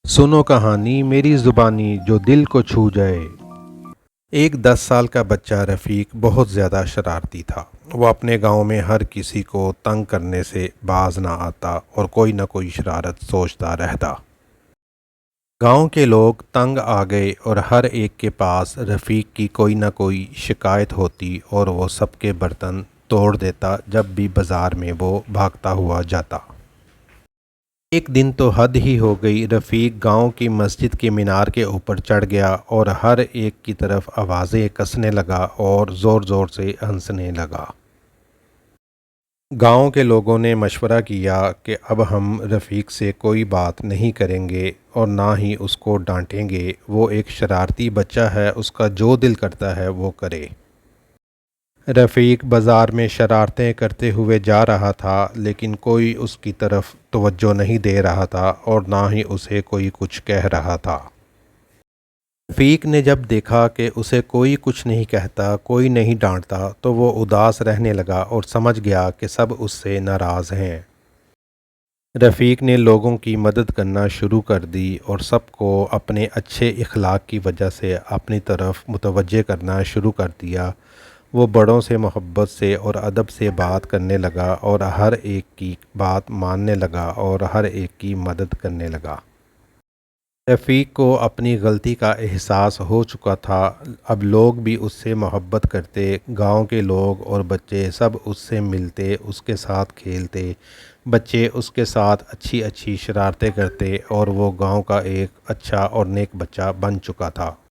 سنو کہانی میری زبانی جو دل کو چھو جائے۔ ایک 10 سال کا بچہ رفیق بہت زیادہ شرارتی تھا۔ وہ اپنے گاؤں میں ہر کسی کو تنگ کرنے سے باز نہ آتا اور کوئی نہ کوئی شرارت سوچتا رہتا۔ گاؤں کے لوگ تنگ آ گئے اور ہر ایک کے پاس رفیق کی کوئی نہ کوئی شکایت ہوتی اور وہ سب کے برتن توڑ دیتا جب بھی بازار میں وہ بھاگتا ہوا جاتا۔ ایک دن تو حد ہی ہو گئی۔ رفیق گاؤں کی مسجد کے مینار کے اوپر چڑھ گیا اور ہر ایک کی طرف آوازیں کسنے لگا اور زور زور سے ہنسنے لگا۔ گاؤں کے لوگوں نے مشورہ کیا کہ اب ہم رفیق سے کوئی بات نہیں کریں گے اور نہ ہی اس کو ڈانٹیں گے۔ وہ ایک شرارتی بچہ ہے، اس کا جو دل کرتا ہے وہ کرے۔ رفیق بازار میں شرارتیں کرتے ہوئے جا رہا تھا، لیکن کوئی اس کی طرف توجہ نہیں دے رہا تھا اور نہ ہی اسے کوئی کچھ کہہ رہا تھا۔ رفیق نے جب دیکھا کہ اسے کوئی کچھ نہیں کہتا، کوئی نہیں ڈانٹتا، تو وہ اداس رہنے لگا اور سمجھ گیا کہ سب اس سے ناراض ہیں۔ رفیق نے لوگوں کی مدد کرنا شروع کر دی اور سب کو اپنے اچھے اخلاق کی وجہ سے اپنی طرف متوجہ کرنا شروع کر دیا۔ وہ بڑوں سے محبت سے اور ادب سے بات کرنے لگا اور ہر ایک کی بات ماننے لگا اور ہر ایک کی مدد کرنے لگا۔ رفیق کو اپنی غلطی کا احساس ہو چکا تھا، اب لوگ بھی اس سے محبت کرتے۔ گاؤں کے لوگ اور بچے سب اس سے ملتے، اس کے ساتھ کھیلتے، بچے اس کے ساتھ اچھی اچھی شرارتیں کرتے اور وہ گاؤں کا ایک اچھا اور نیک بچہ بن چکا تھا۔